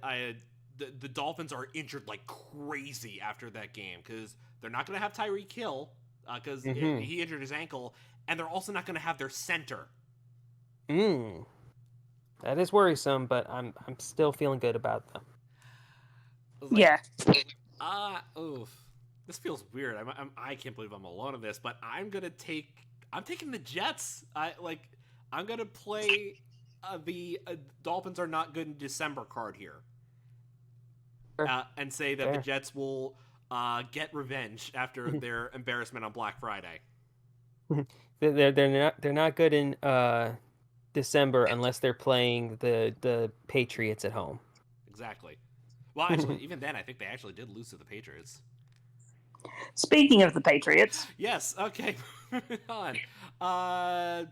the Dolphins are injured like crazy after that game because they're not going to have Tyreek Hill because he injured his ankle, and they're also not going to have their center. That is worrisome, but I'm still feeling good about them. Yeah. This feels weird. I can't believe I'm alone in this, but I'm taking the Jets. I'm gonna play the Dolphins are not good in December card here, and say that the Jets will get revenge after their embarrassment on Black Friday. They're not good in December unless they're playing the Patriots at home. Exactly. Well, actually, even then, I think they actually did lose to the Patriots. Speaking of the Patriots. Yes. Okay. Moving on. I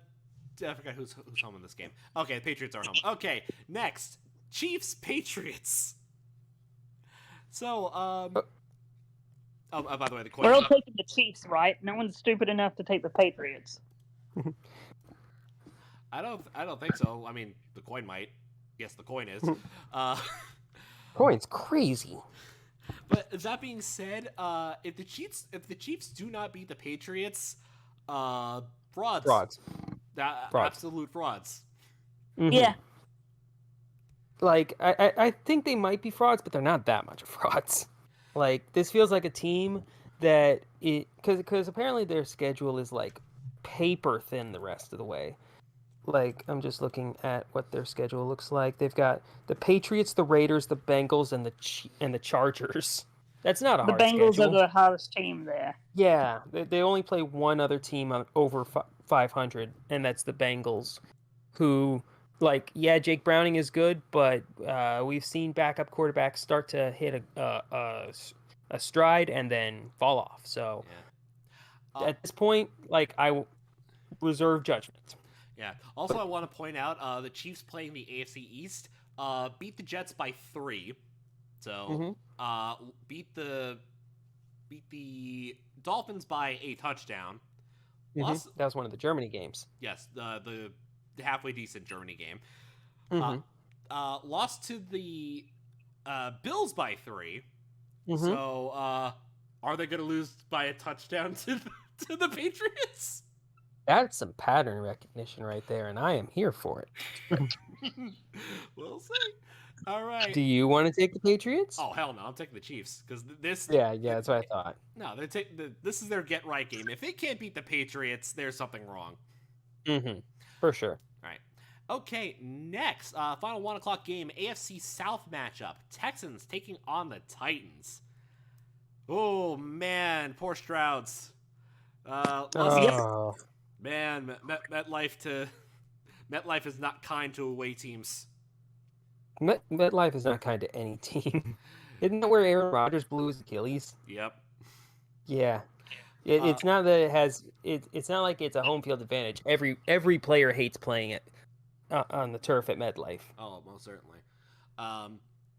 forgot who's home in this game. Okay, the Patriots are home. Okay, next, Chiefs Patriots. So, by the way, the question. We're all taking the Chiefs, right? No one's stupid enough to take the Patriots. I don't think so. I mean, the coin might. Yes, the coin is. Coin's crazy. But that being said, if the Chiefs do not beat the Patriots, frauds. Frauds. Absolute frauds. Yeah. like I think they might be frauds, but they're not that much of frauds. Like this feels like a team that because apparently their schedule is like paper thin the rest of the way. Like I'm just looking at what their schedule looks like. They've got the Patriots, the Raiders, the Bengals, and the Chargers. That's not a The hard Bengals are schedule. the hardest team there. Yeah, they only play one other team on over 500, and that's the Bengals, who, like, yeah, Jake Browning is good, but we've seen backup quarterbacks start to hit a stride and then fall off. So at this point, like, I reserve judgment. Yeah. Also, I want to point out the Chiefs playing the AFC East beat the Jets by 3. So beat the Dolphins by a touchdown. That was one of the Germany games. Yes, the halfway decent Germany game. Lost to the Bills by 3. So are they going to lose by a touchdown to the Patriots? That's some pattern recognition right there, and I am here for it. We'll see. All right. Do you want to take the Patriots? Oh hell no! I'm taking the Chiefs because this. Yeah, that's what I thought. No, this is their get right game. If they can't beat the Patriots, there's something wrong. For sure. All right. Okay. Next, final 1:00 game, AFC South matchup: Texans taking on the Titans. Oh man, poor Strouds. Man, MetLife is not kind to away teams. MetLife is not kind to any team. Isn't that where Aaron Rodgers blew his Achilles? Yep. Yeah. It's not that it has. It's not like it's a home field advantage. Every player hates playing it on the turf at MetLife. Oh, most certainly.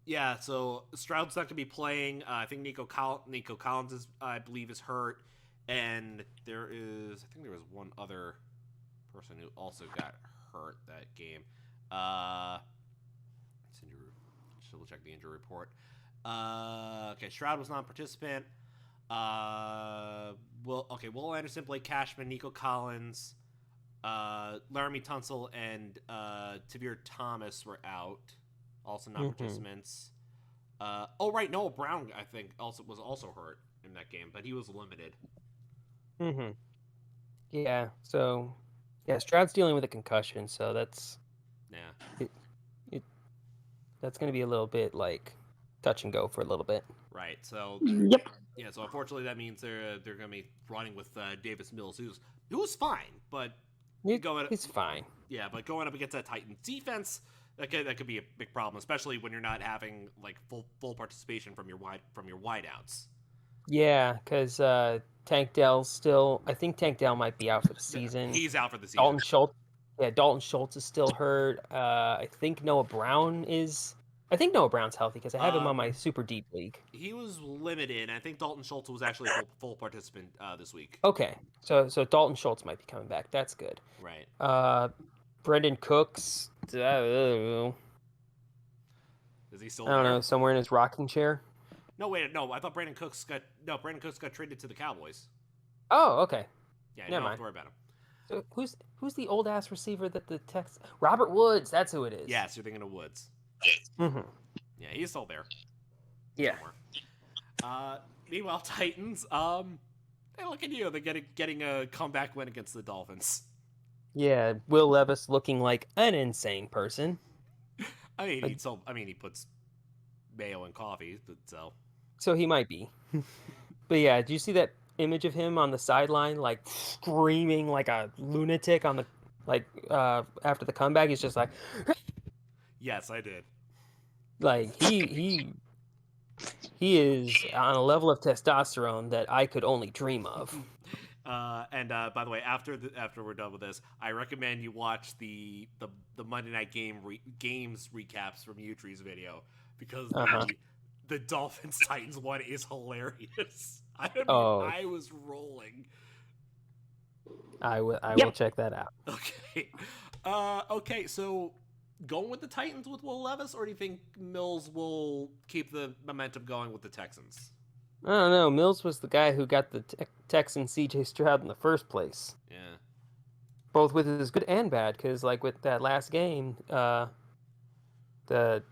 Yeah. So Stroud's not going to be playing. I think Nico Collins is, I believe, is hurt, and I think there was one other person who also got hurt that game. We'll check the injury report. Okay, Stroud was non-participant. Will Anderson, Blake Cashman, Nico Collins, Laramie Tunsil, and Tavir Thomas were out. Also non-participants. Noah Brown, I think, was also hurt in that game, but he was limited. Yeah. So, Stroud's dealing with a concussion, so that's that's going to be a little bit like touch and go for a little bit. Right. So yep. Yeah. So unfortunately, that means they're going to be running with Davis Mills, who's fine, but he's fine. Yeah, but going up against that Titans defense, that could be a big problem, especially when you're not having like full participation from your wideouts. Yeah, because Tank Dell's still. I think Tank Dell might be out for the season. He's out for the season. Dalton Schultz is still hurt. I think Noah Brown's healthy because I have him on my super deep league. He was limited. I think Dalton Schultz was actually a full participant this week. Okay, so Dalton Schultz might be coming back. That's good. Right. Brendan Cooks. Is he still? I don't know. Somewhere in his rocking chair. No, wait, no. I thought Brandon Cooks got traded to the Cowboys. Oh, okay. Yeah, you don't have to worry about him. So who's the old ass receiver that the Texans? Robert Woods. That's who it is. Yes, you're thinking of Woods. Yeah, he's still there. Yeah. Meanwhile, Titans. Hey, look at you. They're getting a comeback win against the Dolphins. Yeah, Will Levis looking like an insane person. I mean, he puts mayo in coffee, but so. So he might be. But yeah, do you see that image of him on the sideline, like screaming like a lunatic on the after the comeback? He's just like. Yes, I did. Like he is on a level of testosterone that I could only dream of. And by the way, after we're done with this, I recommend you watch the Monday Night Games recaps from Utree's video because the Dolphins Titans one is hilarious. I was rolling. I will check that out. Okay. Okay. So going with the Titans with Will Levis, or do you think Mills will keep the momentum going with the Texans? I don't know. Mills was the guy who got the Texan C.J. Stroud in the first place. Yeah. Both with his good and bad, because like with that last game, that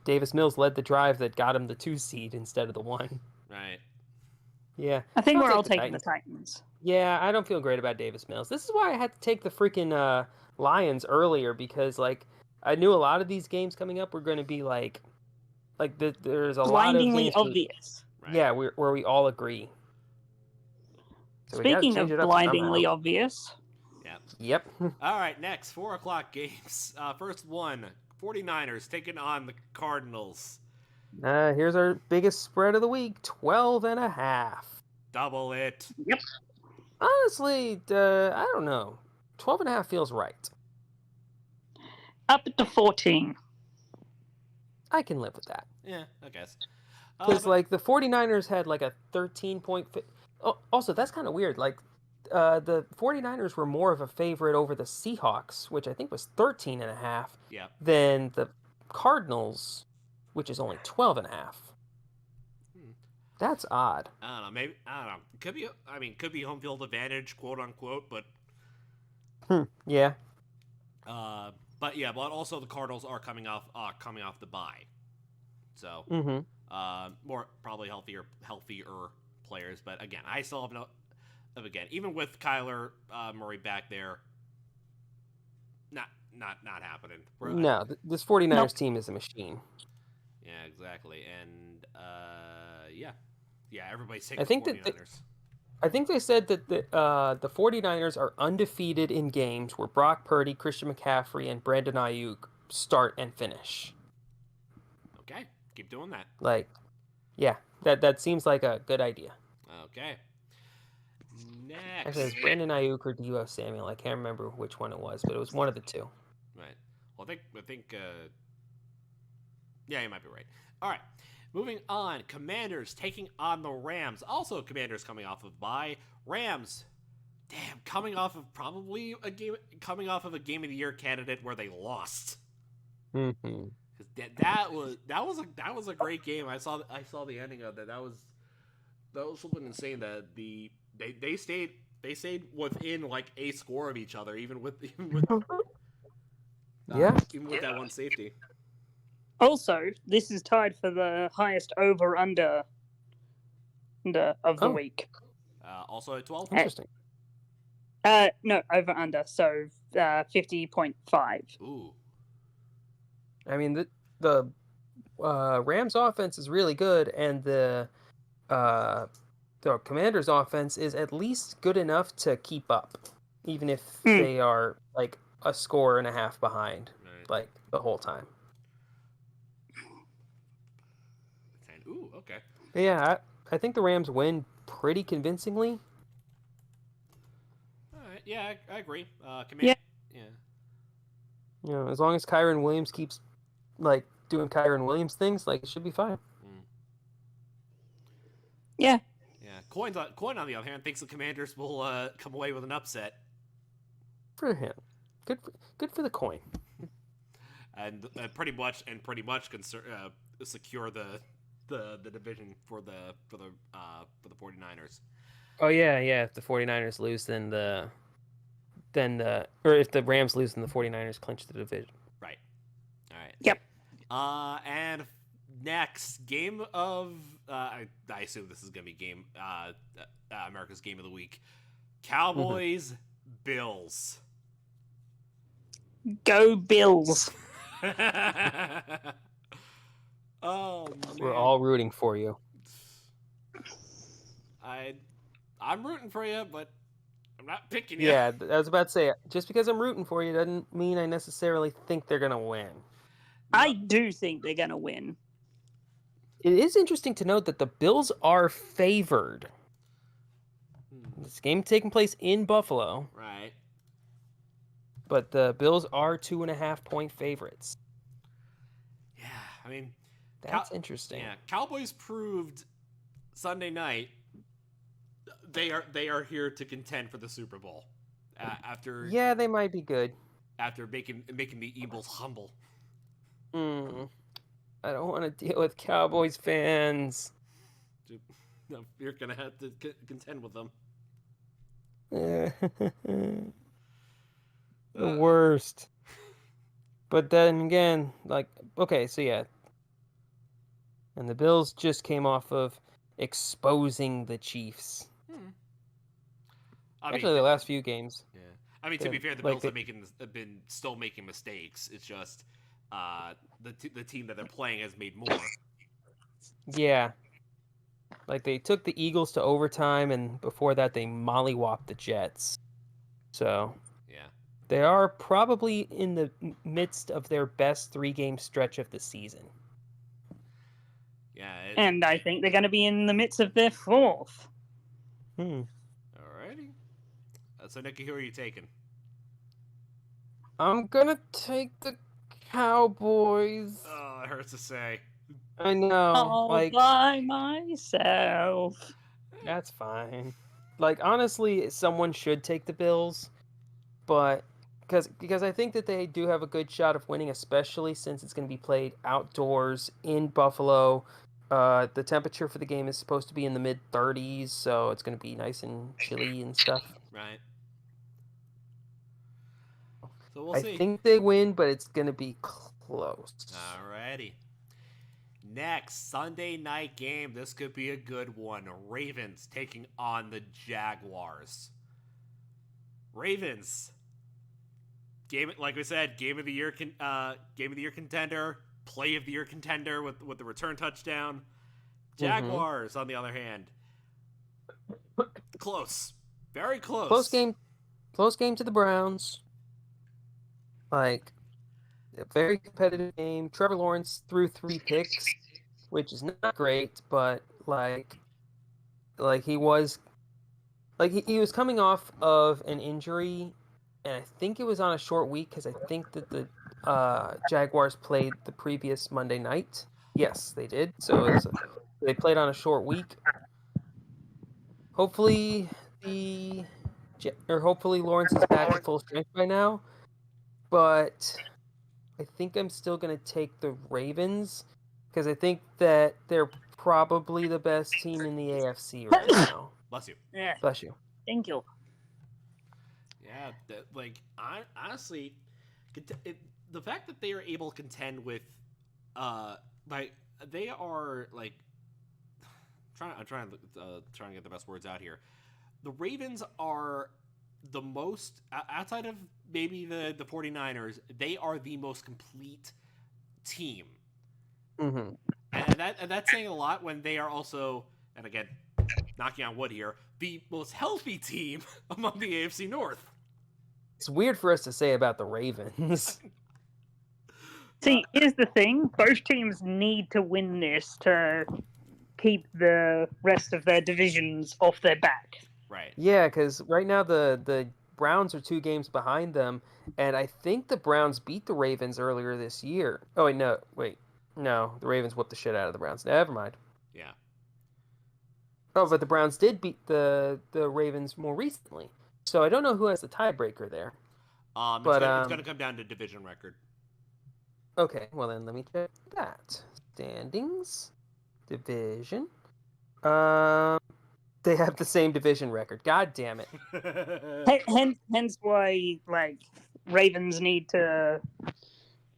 Davis Mills led the drive that got him the 2 seed instead of the 1. Right. Yeah. I think I'll we're take all the taking Titans. the Titans. Yeah, I don't feel great about Davis Mills. This is why I had to take the freaking Lions earlier, because like I knew a lot of these games coming up were going to be there's a lot of Blindingly games obvious. Right. yeah, where we all agree. So we got to Speaking change of it up blindingly somehow. obvious, Yep. All right, next 4 o'clock games. First one, 49ers taking on the Cardinals. Here's our biggest spread of the week, 12.5. Double it. Yep. Honestly, I don't know. 12.5 feels right. Up to 14. I can live with that. Yeah, I guess. Because like the 49ers had like a 13-point. Oh, also, that's kind of weird. Like the 49ers were more of a favorite over the Seahawks, which I think was 13.5, Yeah. than the Cardinals, which is only 12.5. That's odd. I don't know. Maybe I don't know. Could be home field advantage, quote unquote, but Yeah. but also the Cardinals are coming off the bye, so more probably healthier players. But again, I still have even with Kyler Murray back there, not happening. No, this 49ers team is a machine. Yeah, exactly, and everybody's taking I think the 49ers. I think they said that the 49ers are undefeated in games where Brock Purdy, Christian McCaffrey, and Brandon Ayuk start and finish. Okay, keep doing that. Like, yeah, that seems like a good idea. Okay. Next. Actually, it was Brandon Ayuk or Deebo Samuel. I can't remember which one it was, but it was one of the two. Right. Well, I think. Yeah, you might be right. All right. Moving on, Commanders taking on the Rams. Also, Commanders coming off of bye. Rams, coming off of a game of the year candidate where they lost. Mm-hmm. That was a great game. I saw the ending of that. That was something insane. That they stayed within like a score of each other, even with that one safety. Also, this is tied for the highest over-under of the week. Also at 12? Interesting. No, over-under. So 50.5. Ooh. I mean, the Rams offense is really good, and the Commanders offense is at least good enough to keep up, even if they are like a score and a half behind, like the whole time. Ooh, okay. But yeah, I think the Rams win pretty convincingly. All right, yeah, I agree. Yeah. You know, as long as Kyron Williams keeps like doing Kyron Williams things, like it should be fine. Yeah. Yeah. Coin on the other hand thinks the Commanders will come away with an upset. For him, good for the coin. And pretty much secure the division for the 49ers. Oh yeah. If the 49ers lose, or if the Rams lose, then the 49ers clinch the division. Right. All right. Yep. And next game of I assume this is gonna be America's game of the week. Cowboys, Bills. Go Bills. Oh, man. We're all rooting for you. I'm rooting for you, but I'm not picking you. Yeah, I was about to say, just because I'm rooting for you doesn't mean I necessarily think they're gonna win. I do think they're gonna win. It is interesting to note that the Bills are favored. This game taking place in Buffalo. Right. But the Bills are 2.5-point favorites. Yeah, I mean, that's interesting. Yeah, Cowboys proved Sunday night they are here to contend for the Super Bowl. After they might be good. After making the Eagles humble. I don't want to deal with Cowboys fans. No, you're gonna have to contend with them. The worst. But then again, like, okay, so yeah. And the Bills just came off of exposing the Chiefs. Actually, the last few games. Yeah. I mean, to be fair, the Bills have been still making mistakes. It's just the team that they're playing has made more. Yeah. Like, they took the Eagles to overtime, and before that, they mollywopped the Jets. So, yeah. They are probably in the midst of their best 3-game stretch of the season. Yeah. And I think they're going to be in the midst of their 4th. Alrighty. So, Nikki, who are you taking? I'm going to take the Cowboys. Oh, it hurts to say. I know. All by myself. That's fine. Like, honestly, someone should take the Bills, but because I think that they do have a good shot of winning, especially since it's going to be played outdoors in Buffalo. The temperature for the game is supposed to be in the mid-30s, so it's going to be nice and chilly and stuff. Right. So we'll see. I think they win, but it's going to be close. Alrighty. Next, Sunday night game. This could be a good one. Ravens taking on the Jaguars. Ravens. Game, like we said, game of the year contender, play of the year contender with the return touchdown. Jaguars, on the other hand, close, very close. Close game to the Browns. Like, a very competitive game. Trevor Lawrence threw 3 picks, which is not great, but like he was coming off of an injury, and I think it was on a short week because I think that the Jaguars played the previous Monday night. Yes, they did. So they played on a short week. Hopefully Lawrence is back at full strength by now, but I think I'm still going to take the Ravens because I think that they're probably the best team in the AFC right now. Bless you. Yeah. Bless you. Thank you. Yeah, honestly, the fact that they are able to contend with, they are like, I'm trying to get the best words out here. The Ravens are the most, outside of maybe the 49ers, they are the most complete team. Mm-hmm. And that's saying a lot when they are also, and again, knocking on wood here, the most healthy team among the AFC North. It's weird for us to say about the Ravens. See, here's the thing. Both teams need to win this to keep the rest of their divisions off their back. Right. Yeah, because right now the Browns are 2 games behind them, and I think the Browns beat the Ravens earlier this year. Oh, wait, no. The Ravens whooped the shit out of the Browns. Never mind. Yeah. Oh, but the Browns did beat the Ravens more recently. So I don't know who has the tiebreaker there. It's going to come down to division record. Okay, well then let me check that. Standings. Division. They have the same division record. God damn it. Hence why, Ravens need to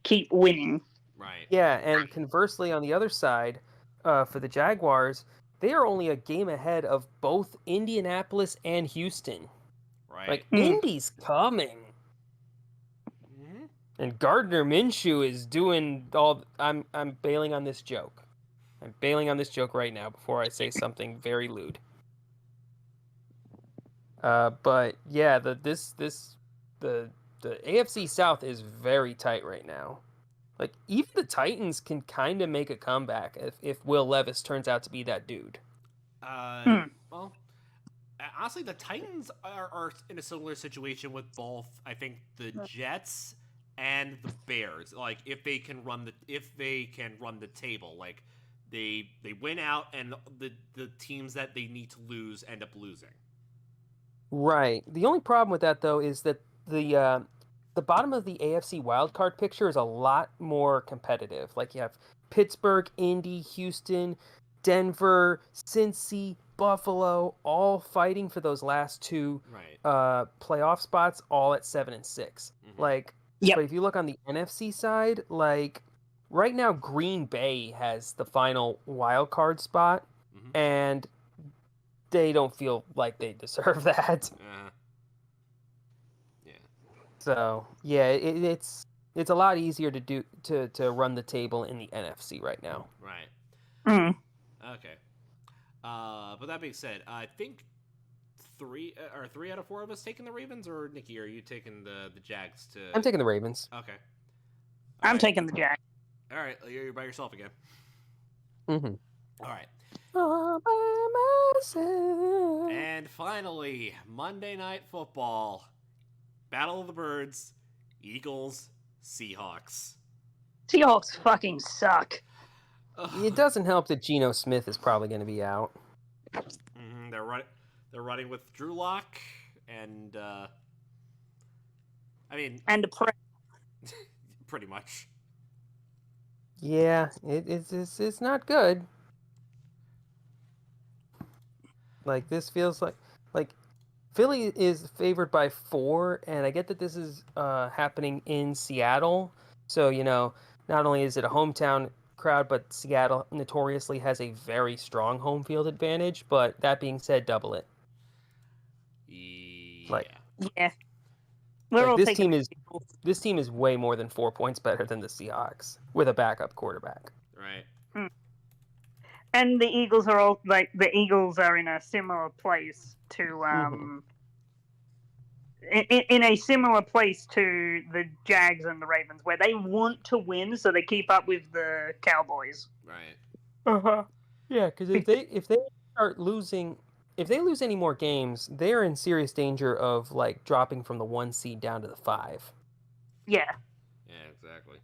keep winning. Right. Yeah, and conversely, on the other side, for the Jaguars, they are only a game ahead of both Indianapolis and Houston. Right. Like, Indy's coming. Mm-hmm. And Gardner Minshew is doing all... I'm bailing on this joke. I'm bailing on this joke right now before I say something very lewd. But yeah, the AFC South is very tight right now. Like, even the Titans can kind of make a comeback if Will Levis turns out to be that dude. Well, honestly, the Titans are in a similar situation with both, I think, the Jets and the Bears. Like, if they can run the table, like they win out, and the teams that they need to lose end up losing. Right. The only problem with that, though, is that the bottom of the AFC wildcard picture is a lot more competitive. Like, you have Pittsburgh, Indy, Houston, Denver, Cincy, Buffalo, all fighting for those last 2 playoff spots, all at 7-6. Mm-hmm. Like, Yep. But if you look on the NFC side, like right now, Green Bay has the final wild card spot, and they don't feel like they deserve that. Yeah. So yeah, it's a lot easier to run the table in the NFC right now. Right. Mm. Okay. But that being said, I think three out of four of us taking the Ravens, or Nikki, are you taking the Jags to? I'm taking the Ravens. Okay. I'm taking the Jags. All right, you're by yourself again. Mm-hmm. All right. All by myself. And finally, Monday Night Football, Battle of the Birds, Eagles, Seahawks. Seahawks fucking suck. It doesn't help that Geno Smith is probably going to be out. They're running with Drew Lock and and a prey. pretty much. Yeah, it's not good. Like this feels like Philly is favored by 4, and I get that this is happening in Seattle. So not only is it a hometown crowd, but Seattle notoriously has a very strong home field advantage. But that being said, double it. Yeah. We're all this taking this team is way more than 4 points better than the Seahawks with a backup quarterback. Right. And the Eagles are in a similar place to in a similar place to the Jags and the Ravens, where they want to win, so they keep up with the Cowboys. Right. Yeah, because if they start losing, if they lose any more games, they're in serious danger of dropping from the 1 seed down to the 5. Yeah. Yeah, exactly.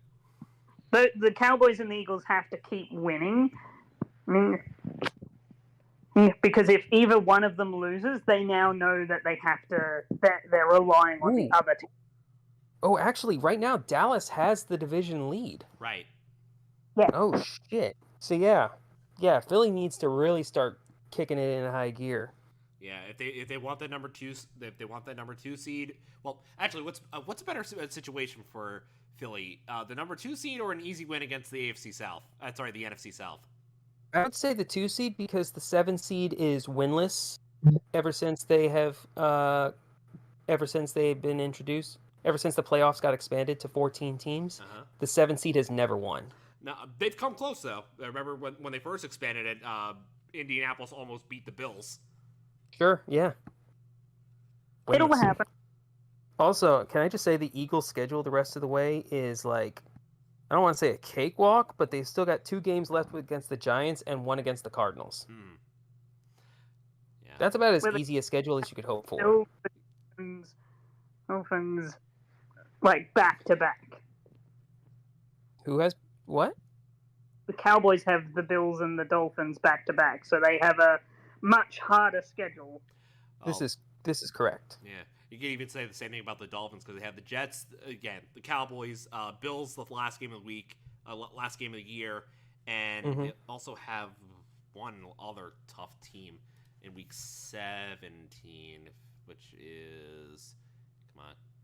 The Cowboys and the Eagles have to keep winning. Because if either one of them loses, they now know that they're relying on the other team. Oh, actually, right now, Dallas has the division lead. Right. Yeah. Oh, shit. So, yeah, Philly needs to really start kicking it in high gear. Yeah, if they want that number 2, if they want that number 2 seed, well, actually, what's a better situation for Philly? The number 2 seed or an easy win against the AFC South? The NFC South. I would say the 2 seed because the 7 seed is winless ever since they've been introduced. Ever since the playoffs got expanded to 14 teams, the 7 seed has never won. Now they've come close though. I remember when they first expanded it, Indianapolis almost beat the Bills. Sure, yeah. It'll happen. Also, can I just say the Eagles' schedule the rest of the way is I don't want to say a cakewalk, but they've still got 2 games left against the Giants and 1 against the Cardinals. Yeah. That's about as easy a schedule as you could hope for. Dolphins, back to back. Who has what? The Cowboys have the Bills and the Dolphins back to back, so they have a much harder schedule. This is correct. Yeah. You can even say the same thing about the Dolphins because they have the Jets again, the Cowboys, Bills the last game of the week, last game of the year, and they also have one other tough team in week 17, which is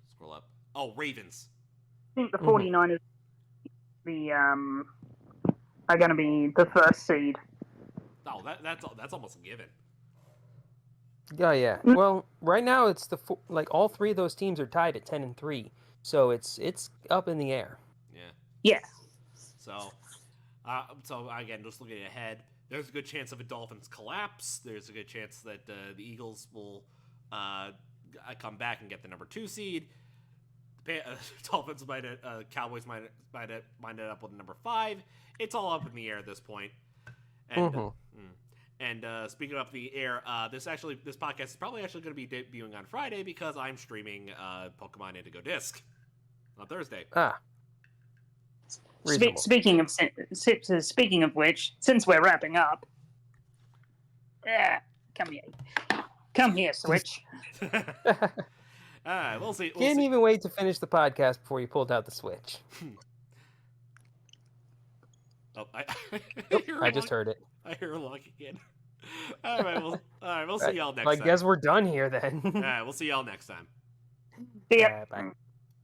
scroll up. Oh, Ravens. I think the 49ers are going to be the first seed. Oh, that's almost a given. Oh yeah. Well, right now it's all 3 of those teams are tied at 10-3, so it's up in the air. Yeah. Yeah. So again, just looking ahead, there's a good chance of a Dolphins collapse. There's a good chance that the Eagles will come back and get the number 2 seed. Dolphins Cowboys might end up with number 5. It's all up in the air at this point. And And speaking of the air, this podcast is probably going to be debuting on Friday because I'm streaming Pokemon Indigo Disc on Thursday. Speaking of which, since we're wrapping up, come here, Switch. We'll see. Didn't even wait to finish the podcast before you pulled out the Switch. I just heard it. I hear a lock again. All right, we'll see y'all next time. I guess we're done here then. All right, we'll see y'all next time. See ya. Bye.